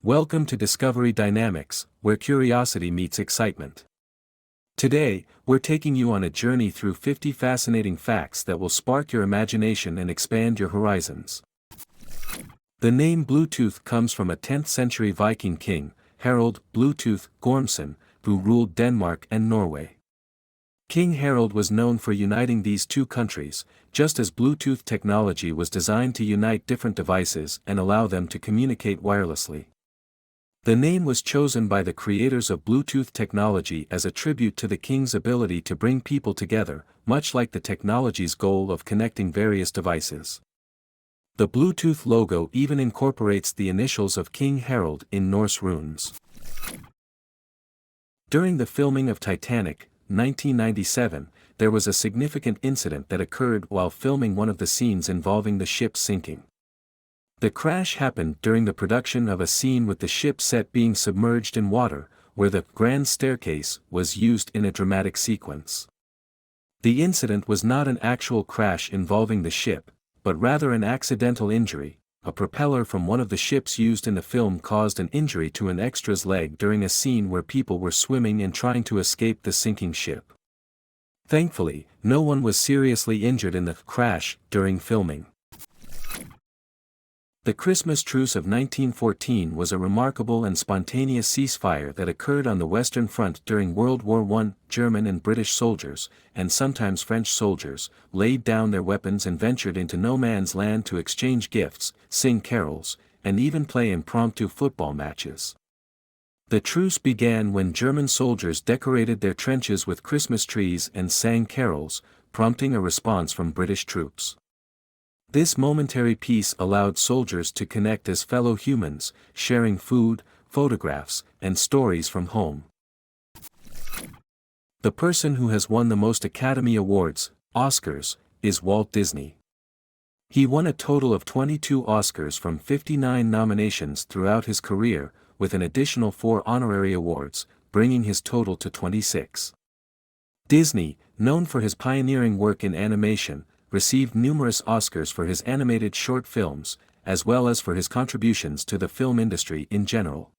Welcome to Discovery Dynamics, where curiosity meets excitement. Today, we're taking you on a journey through 50 fascinating facts that will spark your imagination and expand your horizons. The name Bluetooth comes from a 10th century Viking king, Harald Bluetooth Gormson, who ruled Denmark and Norway. King Harald was known for uniting these two countries, just as Bluetooth technology was designed to unite different devices and allow them to communicate wirelessly. The name was chosen by the creators of Bluetooth technology as a tribute to the king's ability to bring people together, much like the technology's goal of connecting various devices. The Bluetooth logo even incorporates the initials of King Harald in Norse runes. During the filming of Titanic, 1997, there was a significant incident that occurred while filming one of the scenes involving the ship sinking. The crash happened during the production of a scene with the ship set being submerged in water, where the grand staircase was used in a dramatic sequence. The incident was not an actual crash involving the ship, but rather an accidental injury. A propeller from one of the ships used in the film caused an injury to an extra's leg during a scene where people were swimming and trying to escape the sinking ship. Thankfully, no one was seriously injured in the crash during filming. The Christmas Truce of 1914 was a remarkable and spontaneous ceasefire that occurred on the Western Front during World War I. German and British soldiers, and sometimes French soldiers, laid down their weapons and ventured into no man's land to exchange gifts, sing carols, and even play impromptu football matches. The truce began when German soldiers decorated their trenches with Christmas trees and sang carols, prompting a response from British troops. This momentary peace allowed soldiers to connect as fellow humans, sharing food, photographs, and stories from home. The person who has won the most Academy Awards, Oscars, is Walt Disney. He won a total of 22 Oscars from 59 nominations throughout his career, with an additional 4 honorary awards, bringing his total to 26. Disney, known for his pioneering work in animation, received numerous Oscars for his animated short films, as well as for his contributions to the film industry in general.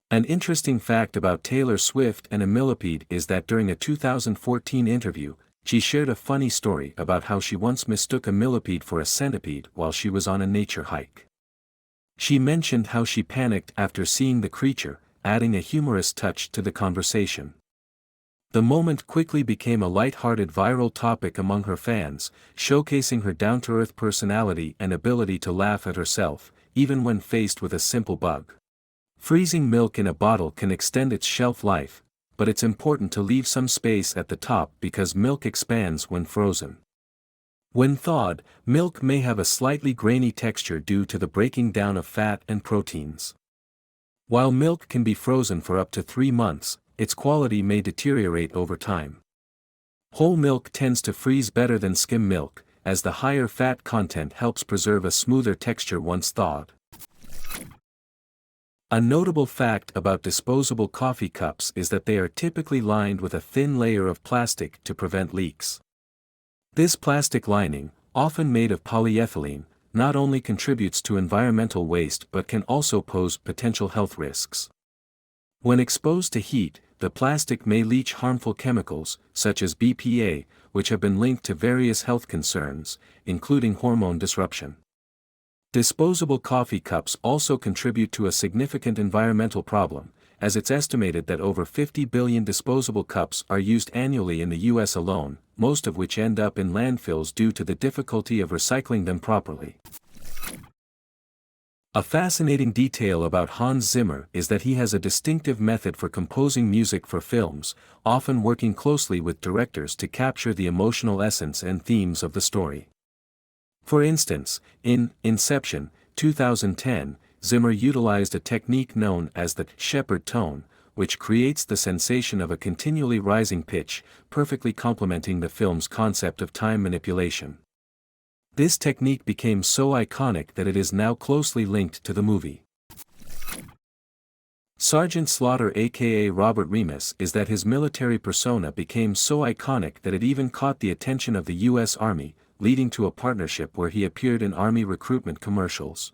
An interesting fact about Taylor Swift and a millipede is that during a 2014 interview, she shared a funny story about how she once mistook a millipede for a centipede while she was on a nature hike. She mentioned how she panicked after seeing the creature, adding a humorous touch to the conversation. The moment quickly became a light-hearted viral topic among her fans, showcasing her down-to-earth personality and ability to laugh at herself, even when faced with a simple bug. Freezing milk in a bottle can extend its shelf life, but it's important to leave some space at the top because milk expands when frozen. When thawed, milk may have a slightly grainy texture due to the breaking down of fat and proteins. While milk can be frozen for up to 3 months, its quality may deteriorate over time. Whole milk tends to freeze better than skim milk, as the higher fat content helps preserve a smoother texture once thawed. A notable fact about disposable coffee cups is that they are typically lined with a thin layer of plastic to prevent leaks. This plastic lining, often made of polyethylene, not only contributes to environmental waste but can also pose potential health risks. When exposed to heat, the plastic may leach harmful chemicals, such as BPA, which have been linked to various health concerns, including hormone disruption. Disposable coffee cups also contribute to a significant environmental problem, as it's estimated that over 50 billion disposable cups are used annually in the US alone, most of which end up in landfills due to the difficulty of recycling them properly. A fascinating detail about Hans Zimmer is that he has a distinctive method for composing music for films, often working closely with directors to capture the emotional essence and themes of the story. For instance, in Inception, 2010, Zimmer utilized a technique known as the Shepard tone, which creates the sensation of a continually rising pitch, perfectly complementing the film's concept of time manipulation. This technique became so iconic that it is now closely linked to the movie. Sgt Slaughter aka Robert Remus is that his military persona became so iconic that it even caught the attention of the U.S. Army, leading to a partnership where he appeared in Army recruitment commercials.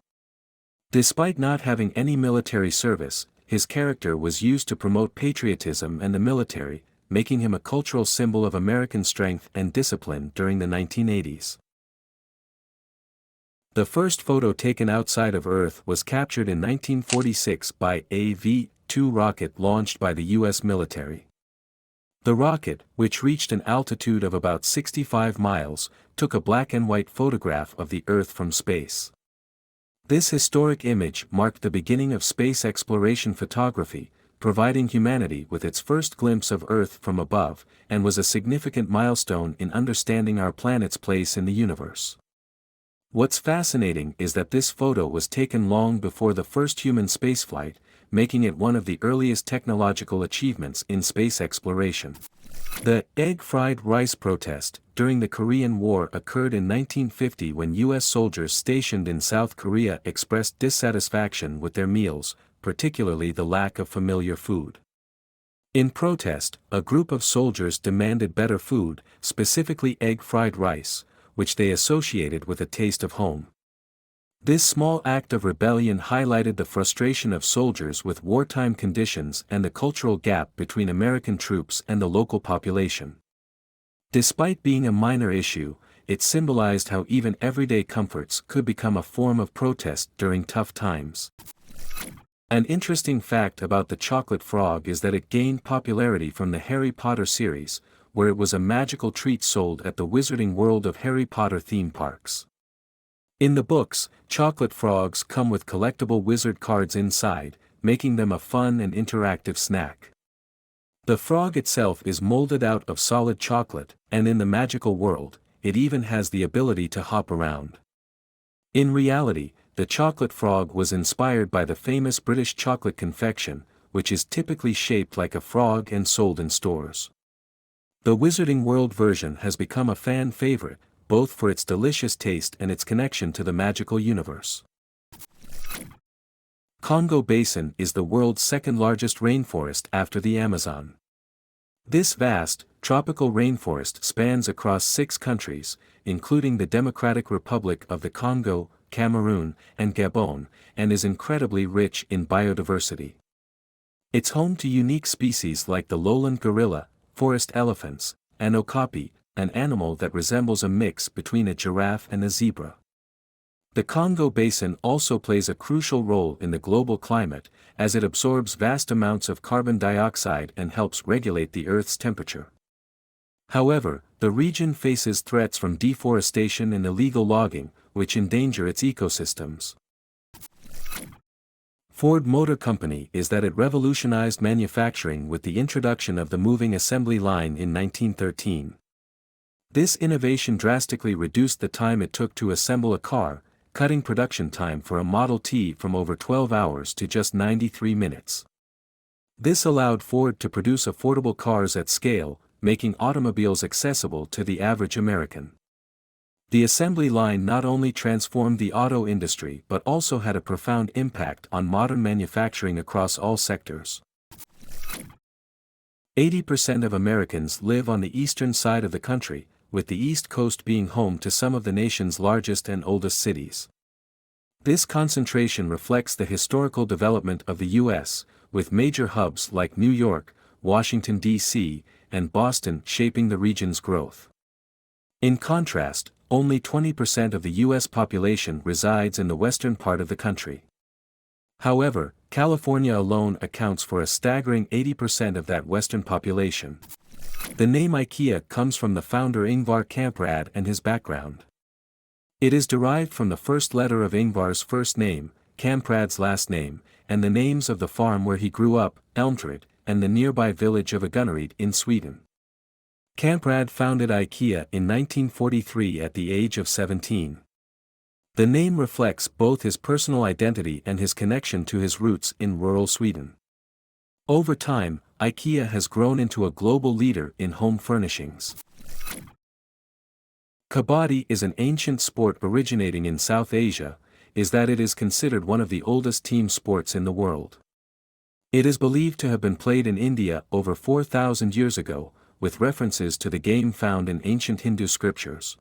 Despite not having any military service, his character was used to promote patriotism and the military, making him a cultural symbol of American strength and discipline during the 1980s. The first photo taken outside of Earth was captured in 1946 by a V-2 rocket launched by the U.S. military. The rocket, which reached an altitude of about 65 miles, took a black and white photograph of the Earth from space. This historic image marked the beginning of space exploration photography, providing humanity with its first glimpse of Earth from above, and was a significant milestone in understanding our planet's place in the universe. What's fascinating is that this photo was taken long before the first human spaceflight, making it one of the earliest technological achievements in space exploration. The egg-fried rice protest during the Korean War occurred in 1950 when U.S. soldiers stationed in South Korea expressed dissatisfaction with their meals, particularly the lack of familiar food. In protest, a group of soldiers demanded better food, specifically egg-fried rice, which they associated with a taste of home. This small act of rebellion highlighted the frustration of soldiers with wartime conditions and the cultural gap between American troops and the local population. Despite being a minor issue, it symbolized how even everyday comforts could become a form of protest during tough times. An interesting fact about the chocolate frog is that it gained popularity from the Harry Potter series, where it was a magical treat sold at the Wizarding World of Harry Potter theme parks. In the books, chocolate frogs come with collectible wizard cards inside, making them a fun and interactive snack. The frog itself is molded out of solid chocolate, and in the magical world, it even has the ability to hop around. In reality, the chocolate frog was inspired by the famous British chocolate confection, which is typically shaped like a frog and sold in stores. The Wizarding World version has become a fan favorite, both for its delicious taste and its connection to the magical universe. Congo Basin is the world's second-largest rainforest after the Amazon. This vast, tropical rainforest spans across 6 countries, including the Democratic Republic of the Congo, Cameroon, and Gabon, and is incredibly rich in biodiversity. It's home to unique species like the lowland gorilla, forest elephants, and okapi, an animal that resembles a mix between a giraffe and a zebra. The Congo Basin also plays a crucial role in the global climate, as it absorbs vast amounts of carbon dioxide and helps regulate the Earth's temperature. However, the region faces threats from deforestation and illegal logging, which endanger its ecosystems. Ford Motor Company is that it revolutionized manufacturing with the introduction of the moving assembly line in 1913. This innovation drastically reduced the time it took to assemble a car, cutting production time for a Model T from over 12 hours to just 93 minutes. This allowed Ford to produce affordable cars at scale, making automobiles accessible to the average American. The assembly line not only transformed the auto industry but also had a profound impact on modern manufacturing across all sectors. 80% of Americans live on the eastern side of the country, with the East Coast being home to some of the nation's largest and oldest cities. This concentration reflects the historical development of the U.S., with major hubs like New York, Washington, D.C., and Boston shaping the region's growth. In contrast, only 20% of the U.S. population resides in the western part of the country. However, California alone accounts for a staggering 80% of that western population. The name IKEA comes from the founder Ingvar Kamprad and his background. It is derived from the first letter of Ingvar's first name, Kamprad's last name, and the names of the farm where he grew up, Elmträd, and the nearby village of Agunnaryd in Sweden. Kamprad founded IKEA in 1943 at the age of 17. The name reflects both his personal identity and his connection to his roots in rural Sweden. Over time, IKEA has grown into a global leader in home furnishings. Kabadi is an ancient sport originating in South Asia, is that it is considered one of the oldest team sports in the world. It is believed to have been played in India over 4,000 years ago, with references to the game found in ancient Hindu scriptures.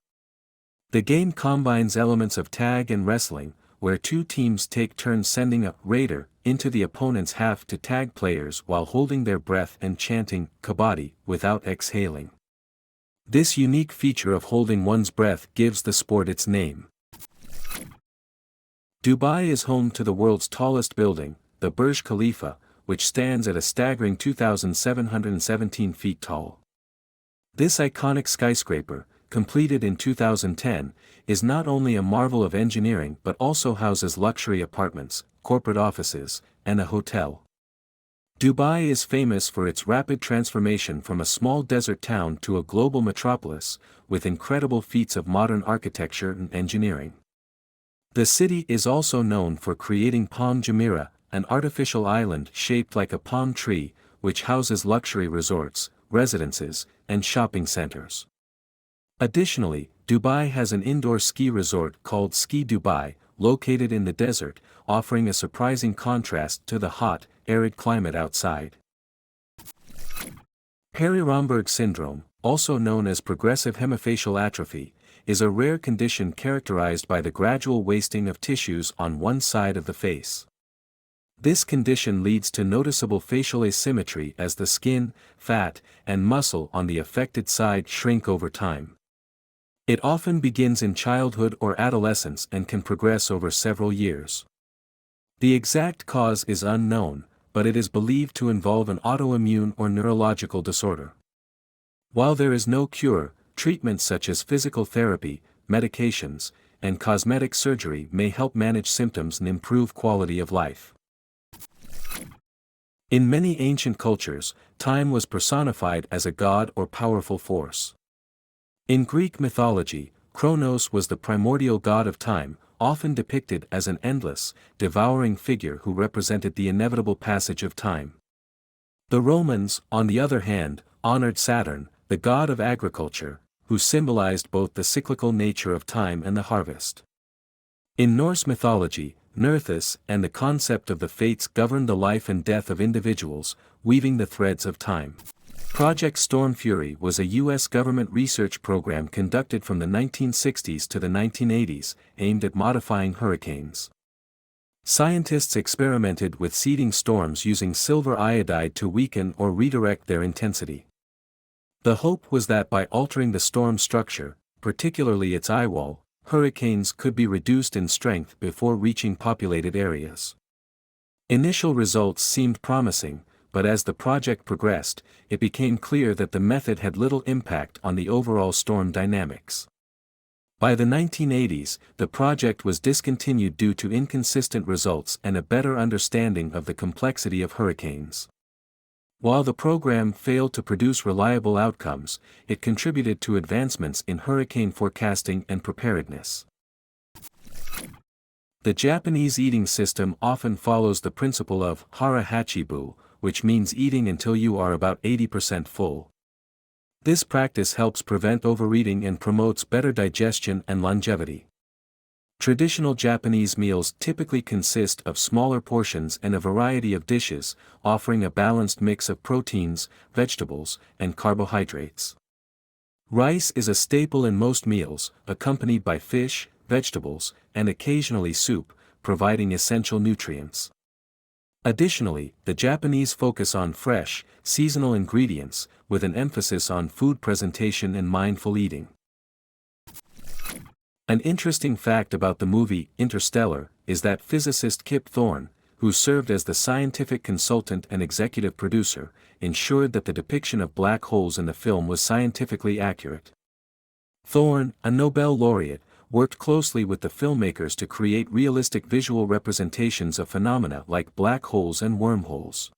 The game combines elements of tag and wrestling, where two teams take turns sending a raider into the opponent's half to tag players while holding their breath and chanting Kabadi without exhaling. This unique feature of holding one's breath gives the sport its name. Dubai is home to the world's tallest building, the Burj Khalifa, which stands at a staggering 2,717 feet tall. This iconic skyscraper, completed in 2010, is not only a marvel of engineering but also houses luxury apartments, corporate offices, and a hotel. Dubai is famous for its rapid transformation from a small desert town to a global metropolis, with incredible feats of modern architecture and engineering. The city is also known for creating Palm Jumeirah, an artificial island shaped like a palm tree, which houses luxury resorts, residences, and shopping centers. Additionally, Dubai has an indoor ski resort called Ski Dubai, located in the desert, offering a surprising contrast to the hot, arid climate outside. Romberg syndrome, also known as progressive hemifacial atrophy, is a rare condition characterized by the gradual wasting of tissues on one side of the face. This condition leads to noticeable facial asymmetry as the skin, fat, and muscle on the affected side shrink over time. It often begins in childhood or adolescence and can progress over several years. The exact cause is unknown, but it is believed to involve an autoimmune or neurological disorder. While there is no cure, treatments such as physical therapy, medications, and cosmetic surgery may help manage symptoms and improve quality of life. In many ancient cultures, time was personified as a god or powerful force. In Greek mythology, Kronos was the primordial god of time, often depicted as an endless, devouring figure who represented the inevitable passage of time. The Romans, on the other hand, honored Saturn, the god of agriculture, who symbolized both the cyclical nature of time and the harvest. In Norse mythology, Nerthus and the concept of the fates governed the life and death of individuals, weaving the threads of time. Project Storm Fury was a U.S. government research program conducted from the 1960s to the 1980s, aimed at modifying hurricanes. Scientists experimented with seeding storms using silver iodide to weaken or redirect their intensity. The hope was that by altering the storm structure, particularly its eyewall, hurricanes could be reduced in strength before reaching populated areas. Initial results seemed promising, but as the project progressed, it became clear that the method had little impact on the overall storm dynamics. By the 1980s, the project was discontinued due to inconsistent results and a better understanding of the complexity of hurricanes. While the program failed to produce reliable outcomes, it contributed to advancements in hurricane forecasting and preparedness. The Japanese eating system often follows the principle of hara hachibu, which means eating until you are about 80% full. This practice helps prevent overeating and promotes better digestion and longevity. Traditional Japanese meals typically consist of smaller portions and a variety of dishes, offering a balanced mix of proteins, vegetables, and carbohydrates. Rice is a staple in most meals, accompanied by fish, vegetables, and occasionally soup, providing essential nutrients. Additionally, the Japanese focus on fresh, seasonal ingredients, with an emphasis on food presentation and mindful eating. An interesting fact about the movie Interstellar is that physicist Kip Thorne, who served as the scientific consultant and executive producer, ensured that the depiction of black holes in the film was scientifically accurate. Thorne, a Nobel laureate, worked closely with the filmmakers to create realistic visual representations of phenomena like black holes and wormholes.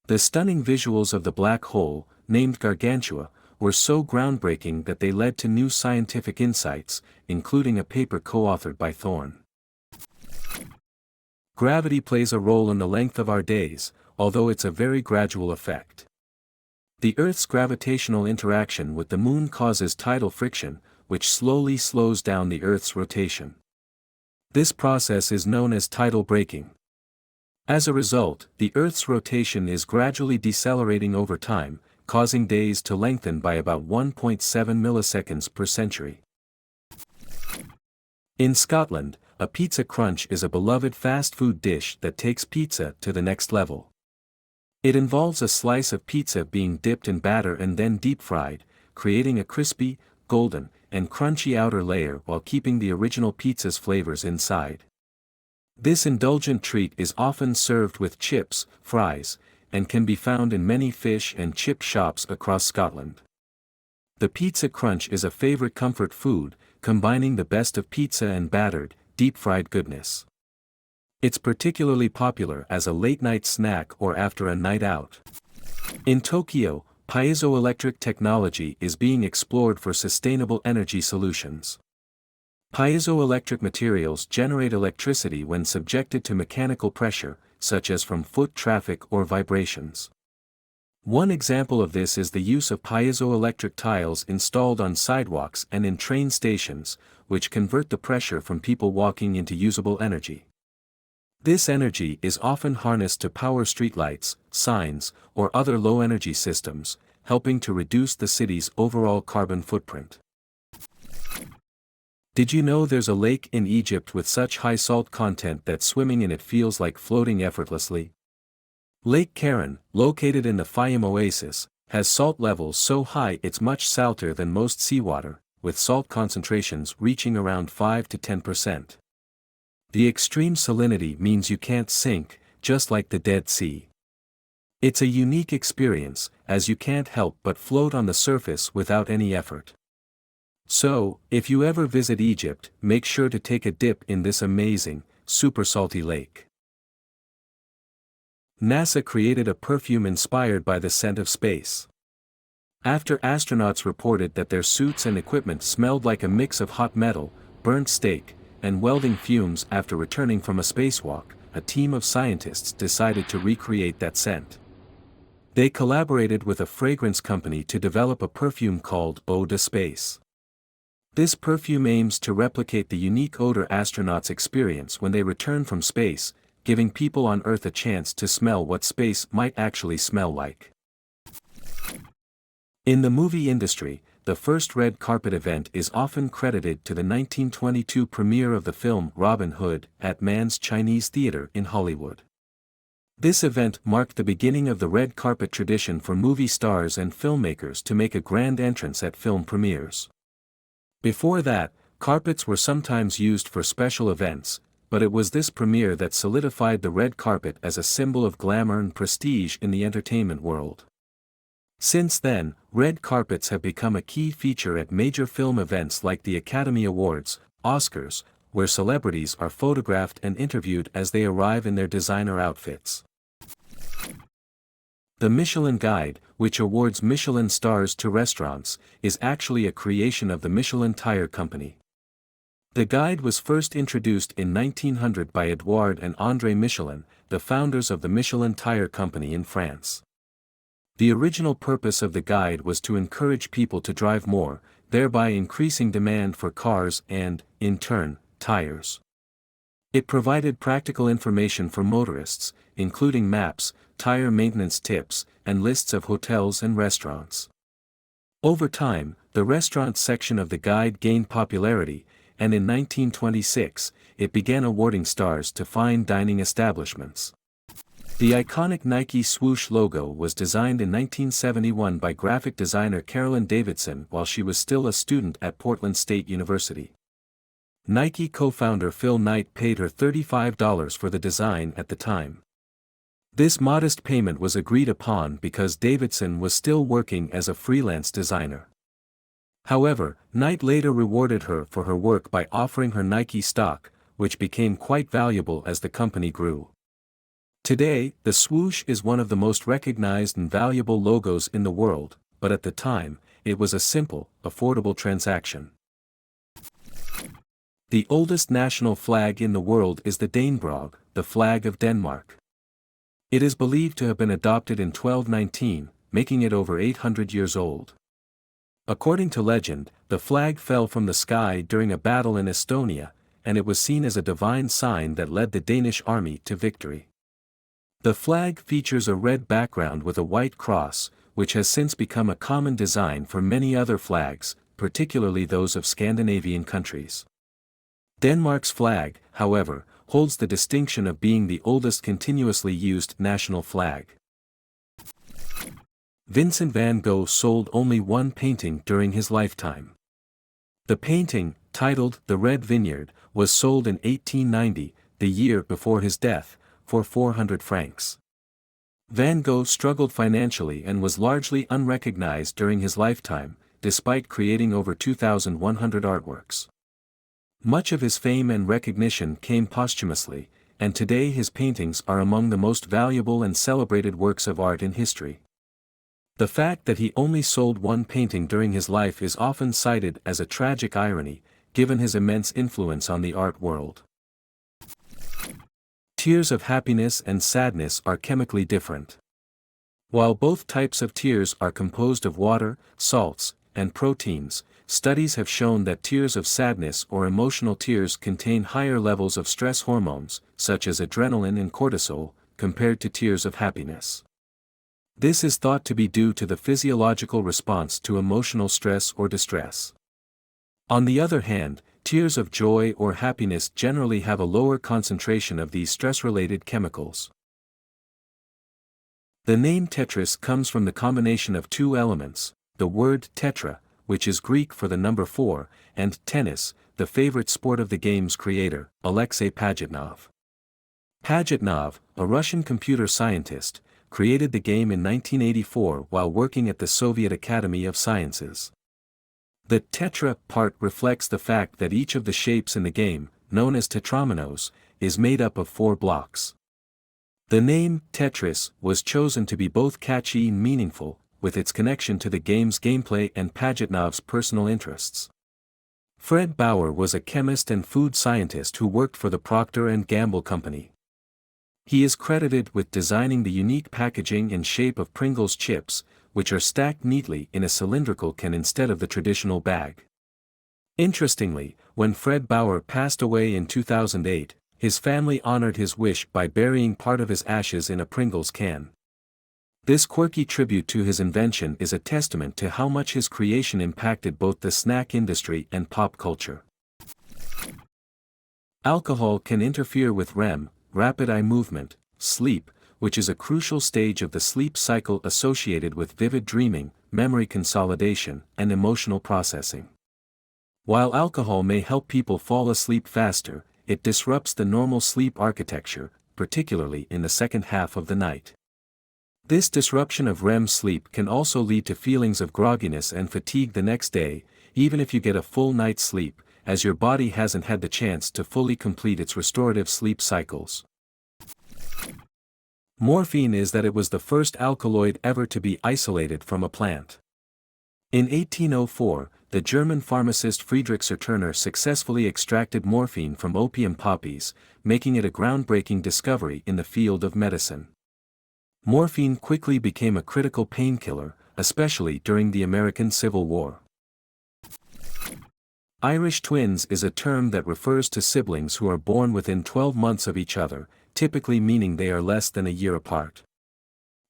The stunning visuals of the black hole, named Gargantua, were so groundbreaking that they led to new scientific insights, including a paper co-authored by Thorne. Gravity plays a role in the length of our days, although it's a very gradual effect. The Earth's gravitational interaction with the Moon causes tidal friction, which slowly slows down the Earth's rotation. This process is known as tidal braking. As a result, the Earth's rotation is gradually decelerating over time, causing days to lengthen by about 1.7 milliseconds per century. In Scotland, a pizza crunch is a beloved fast food dish that takes pizza to the next level. It involves a slice of pizza being dipped in batter and then deep-fried, creating a crispy, golden, and crunchy outer layer while keeping the original pizza's flavors inside. This indulgent treat is often served with chips, fries, and can be found in many fish and chip shops across Scotland. The pizza crunch is a favorite comfort food, combining the best of pizza and battered, deep-fried goodness. It's particularly popular as a late-night snack or after a night out. In Tokyo, piezoelectric technology is being explored for sustainable energy solutions. Piezoelectric materials generate electricity when subjected to mechanical pressure, such as from foot traffic or vibrations. One example of this is the use of piezoelectric tiles installed on sidewalks and in train stations, which convert the pressure from people walking into usable energy. This energy is often harnessed to power streetlights, signs, or other low-energy systems, helping to reduce the city's overall carbon footprint. Did you know there's a lake in Egypt with such high salt content that swimming in it feels like floating effortlessly? Lake Karen, located in the Fayum Oasis, has salt levels so high it's much salter than most seawater, with salt concentrations reaching around 5 to 10%. The extreme salinity means you can't sink, just like the Dead Sea. It's a unique experience, as you can't help but float on the surface without any effort. So, if you ever visit Egypt, make sure to take a dip in this amazing, super salty lake. NASA created a perfume inspired by the scent of space. After astronauts reported that their suits and equipment smelled like a mix of hot metal, burnt steak, and welding fumes after returning from a spacewalk, a team of scientists decided to recreate that scent. They collaborated with a fragrance company to develop a perfume called Eau de Space. This perfume aims to replicate the unique odor astronauts experience when they return from space, giving people on Earth a chance to smell what space might actually smell like. In the movie industry, the first red carpet event is often credited to the 1922 premiere of the film Robin Hood at Mann's Chinese Theatre in Hollywood. This event marked the beginning of the red carpet tradition for movie stars and filmmakers to make a grand entrance at film premieres. Before that, carpets were sometimes used for special events, but it was this premiere that solidified the red carpet as a symbol of glamour and prestige in the entertainment world. Since then, red carpets have become a key feature at major film events like the Academy Awards, Oscars, where celebrities are photographed and interviewed as they arrive in their designer outfits. The Michelin Guide, which awards Michelin stars to restaurants, is actually a creation of the Michelin Tire Company. The guide was first introduced in 1900 by Edouard and André Michelin, the founders of the Michelin Tire Company in France. The original purpose of the guide was to encourage people to drive more, thereby increasing demand for cars and, in turn, tires. It provided practical information for motorists, including maps, tire maintenance tips, and lists of hotels and restaurants. Over time, the restaurant section of the guide gained popularity, and in 1926, it began awarding stars to fine dining establishments. The iconic Nike Swoosh logo was designed in 1971 by graphic designer Carolyn Davidson while she was still a student at Portland State University. Nike co-founder Phil Knight paid her $35 for the design at the time. This modest payment was agreed upon because Davidson was still working as a freelance designer. However, Knight later rewarded her for her work by offering her Nike stock, which became quite valuable as the company grew. Today, the swoosh is one of the most recognized and valuable logos in the world, but at the time, it was a simple, affordable transaction. The oldest national flag in the world is the Danebrog, the flag of Denmark. It is believed to have been adopted in 1219, making it over 800 years old. According to legend, the flag fell from the sky during a battle in Estonia, and it was seen as a divine sign that led the Danish army to victory. The flag features a red background with a white cross, which has since become a common design for many other flags, particularly those of Scandinavian countries. Denmark's flag, however, holds the distinction of being the oldest continuously used national flag. Vincent van Gogh sold only one painting during his lifetime. The painting, titled The Red Vineyard, was sold in 1890, the year before his death, for 400 francs. Van Gogh struggled financially and was largely unrecognized during his lifetime, despite creating over 2,100 artworks. Much of his fame and recognition came posthumously, and today his paintings are among the most valuable and celebrated works of art in history. The fact that he only sold one painting during his life is often cited as a tragic irony, given his immense influence on the art world. Tears of happiness and sadness are chemically different. While both types of tears are composed of water, salts, and proteins, studies have shown that tears of sadness or emotional tears contain higher levels of stress hormones, such as adrenaline and cortisol, compared to tears of happiness. This is thought to be due to the physiological response to emotional stress or distress. On the other hand, tears of joy or happiness generally have a lower concentration of these stress-related chemicals. The name Tetris comes from the combination of two elements, the word tetra, which is Greek for the number 4, and tennis, the favorite sport of the game's creator, Alexei Pajitnov. Pajitnov, a Russian computer scientist, created the game in 1984 while working at the Soviet Academy of Sciences. The tetra part reflects the fact that each of the shapes in the game, known as tetrominoes, is made up of 4 blocks. The name Tetris was chosen to be both catchy and meaningful, with its connection to the game's gameplay and Pajitnov's personal interests. Fred Bauer was a chemist and food scientist who worked for the Procter & Gamble company. He is credited with designing the unique packaging and shape of Pringles chips, which are stacked neatly in a cylindrical can instead of the traditional bag. Interestingly, when Fred Bauer passed away in 2008, his family honored his wish by burying part of his ashes in a Pringles can. This quirky tribute to his invention is a testament to how much his creation impacted both the snack industry and pop culture. Alcohol can interfere with REM, rapid eye movement, sleep, which is a crucial stage of the sleep cycle associated with vivid dreaming, memory consolidation, and emotional processing. While alcohol may help people fall asleep faster, it disrupts the normal sleep architecture, particularly in the second half of the night. This disruption of REM sleep can also lead to feelings of grogginess and fatigue the next day, even if you get a full night's sleep, as your body hasn't had the chance to fully complete its restorative sleep cycles. Morphine is that it was the first alkaloid ever to be isolated from a plant. In 1804, the German pharmacist Friedrich Serturner successfully extracted morphine from opium poppies, making it a groundbreaking discovery in the field of medicine. Morphine quickly became a critical painkiller, especially during the American Civil War. Irish twins is a term that refers to siblings who are born within 12 months of each other, typically meaning they are less than a year apart.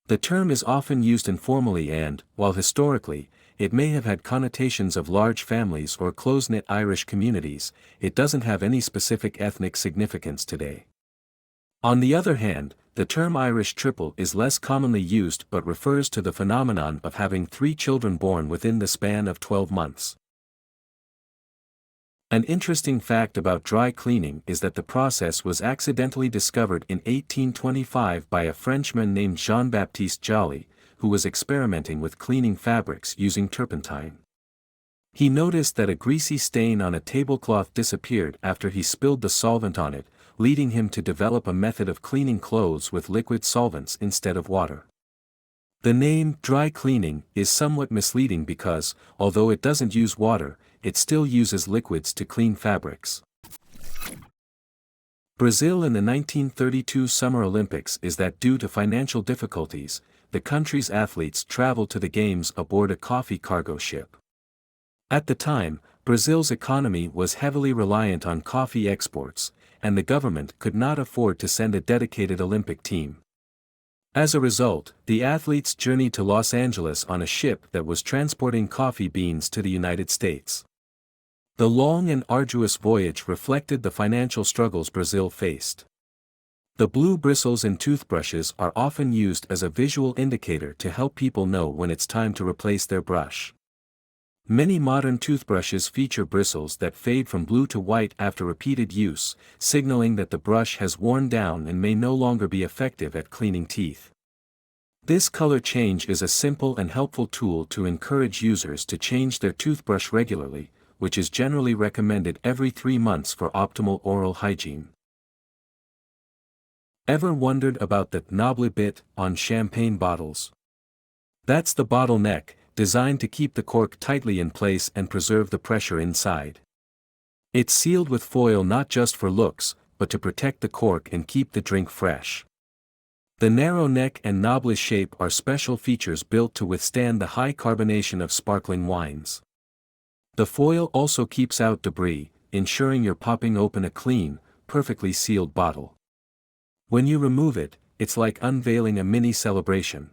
The term is often used informally and, while historically, it may have had connotations of large families or close-knit Irish communities, it doesn't have any specific ethnic significance today. On the other hand, the term Irish triple is less commonly used but refers to the phenomenon of having 3 children born within the span of 12 months. An interesting fact about dry cleaning is that the process was accidentally discovered in 1825 by a Frenchman named Jean-Baptiste Joly, who was experimenting with cleaning fabrics using turpentine. He noticed that a greasy stain on a tablecloth disappeared after he spilled the solvent on it, leading him to develop a method of cleaning clothes with liquid solvents instead of water. The name dry cleaning is somewhat misleading because, although it doesn't use water, it still uses liquids to clean fabrics. Brazil in the 1932 Summer Olympics is that due to financial difficulties, the country's athletes traveled to the Games aboard a coffee cargo ship. At the time, Brazil's economy was heavily reliant on coffee exports, and the government could not afford to send a dedicated Olympic team. As a result, the athletes journeyed to Los Angeles on a ship that was transporting coffee beans to the United States. The long and arduous voyage reflected the financial struggles Brazil faced. The blue bristles in toothbrushes are often used as a visual indicator to help people know when it's time to replace their brush. Many modern toothbrushes feature bristles that fade from blue to white after repeated use, signaling that the brush has worn down and may no longer be effective at cleaning teeth. This color change is a simple and helpful tool to encourage users to change their toothbrush regularly, which is generally recommended every 3 months for optimal oral hygiene. Ever wondered about the knobbly bit on champagne bottles? That's the bottleneck, designed to keep the cork tightly in place and preserve the pressure inside. It's sealed with foil not just for looks, but to protect the cork and keep the drink fresh. The narrow neck and knobbly shape are special features built to withstand the high carbonation of sparkling wines. The foil also keeps out debris, ensuring you're popping open a clean, perfectly sealed bottle. When you remove it, it's like unveiling a mini celebration.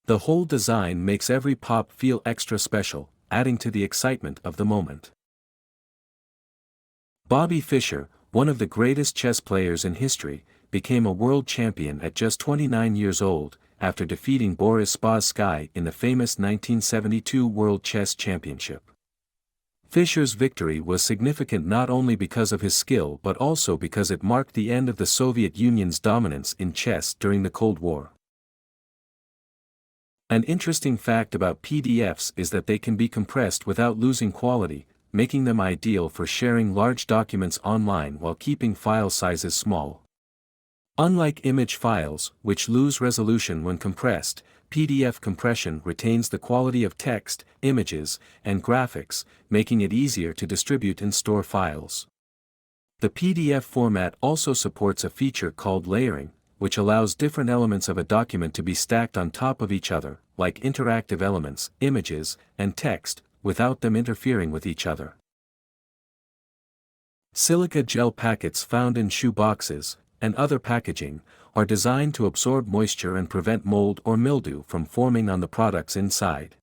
The whole design makes every pop feel extra special, adding to the excitement of the moment. Bobby Fischer, one of the greatest chess players in history, became a world champion at just 29 years old, after defeating Boris Spassky in the famous 1972 World Chess Championship. Fischer's victory was significant not only because of his skill but also because it marked the end of the Soviet Union's dominance in chess during the Cold War. An interesting fact about PDFs is that they can be compressed without losing quality, making them ideal for sharing large documents online while keeping file sizes small. Unlike image files, which lose resolution when compressed, PDF compression retains the quality of text, images, and graphics, making it easier to distribute and store files. The PDF format also supports a feature called layering, which allows different elements of a document to be stacked on top of each other, like interactive elements, images, and text, without them interfering with each other. Silica gel packets found in shoe boxes, and other packaging, are designed to absorb moisture and prevent mold or mildew from forming on the products inside.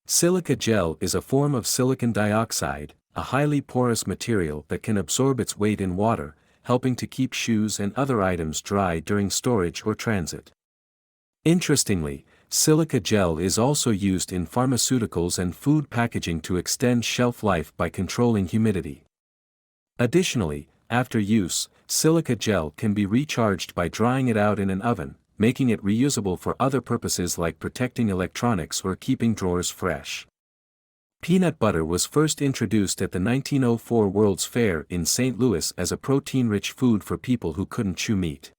Silica gel is a form of silicon dioxide, a highly porous material that can absorb its weight in water, helping to keep shoes and other items dry during storage or transit. Interestingly, silica gel is also used in pharmaceuticals and food packaging to extend shelf life by controlling humidity. Additionally, after use, silica gel can be recharged by drying it out in an oven, making it reusable for other purposes like protecting electronics or keeping drawers fresh. Peanut butter was first introduced at the 1904 World's Fair in St. Louis as a protein-rich food for people who couldn't chew meat.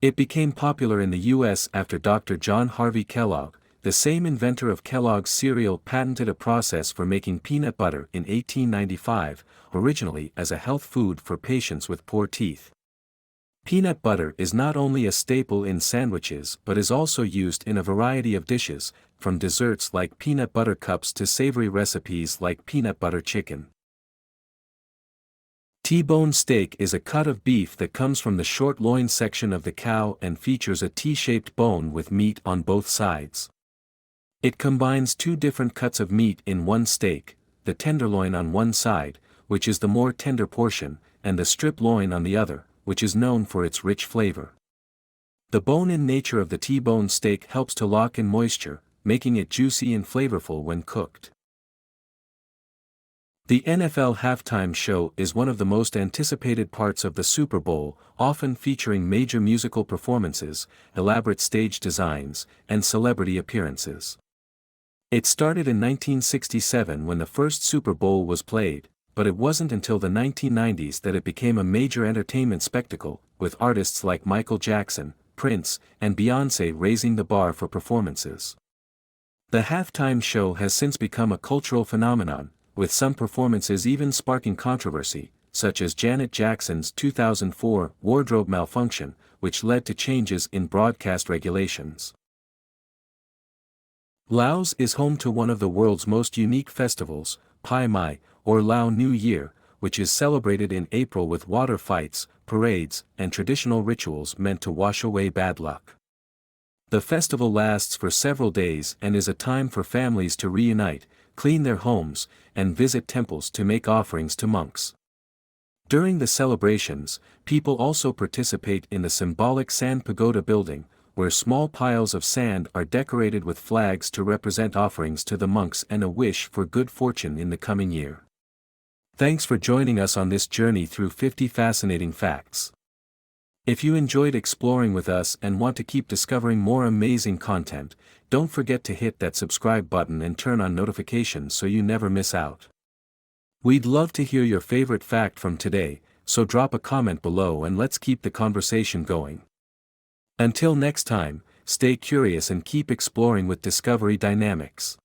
It became popular in the U.S. after Dr. John Harvey Kellogg, the same inventor of Kellogg's cereal, patented a process for making peanut butter in 1895, originally as a health food for patients with poor teeth. Peanut butter is not only a staple in sandwiches but is also used in a variety of dishes, from desserts like peanut butter cups to savory recipes like peanut butter chicken. Tbone steak is a cut of beef that comes from the short loin section of the cow and features a T-shaped bone with meat on both sides. It combines two different cuts of meat in one steak, the tenderloin on one side, which is the more tender portion, and the strip loin on the other, which is known for its rich flavor. The bone-in nature of the Tbone steak helps to lock in moisture, making it juicy and flavorful when cooked. The NFL halftime show is one of the most anticipated parts of the Super Bowl, often featuring major musical performances, elaborate stage designs, and celebrity appearances. It started in 1967 when the first Super Bowl was played, but it wasn't until the 1990s that it became a major entertainment spectacle, with artists like Michael Jackson, Prince, and Beyoncé raising the bar for performances. The halftime show has since become a cultural phenomenon, with some performances even sparking controversy, such as Janet Jackson's 2004 wardrobe malfunction, which led to changes in broadcast regulations. Laos is home to one of the world's most unique festivals, Pai Mai, or Lao New Year, which is celebrated in April with water fights, parades, and traditional rituals meant to wash away bad luck. The festival lasts for several days and is a time for families to reunite, clean their homes, and visit temples to make offerings to monks. During the celebrations, people also participate in the symbolic sand pagoda building, where small piles of sand are decorated with flags to represent offerings to the monks and a wish for good fortune in the coming year. Thanks for joining us on this journey through 50 fascinating facts. If you enjoyed exploring with us and want to keep discovering more amazing content, don't forget to hit that subscribe button and turn on notifications so you never miss out. We'd love to hear your favorite fact from today, so drop a comment below and let's keep the conversation going. Until next time, stay curious and keep exploring with Discovery Dynamics.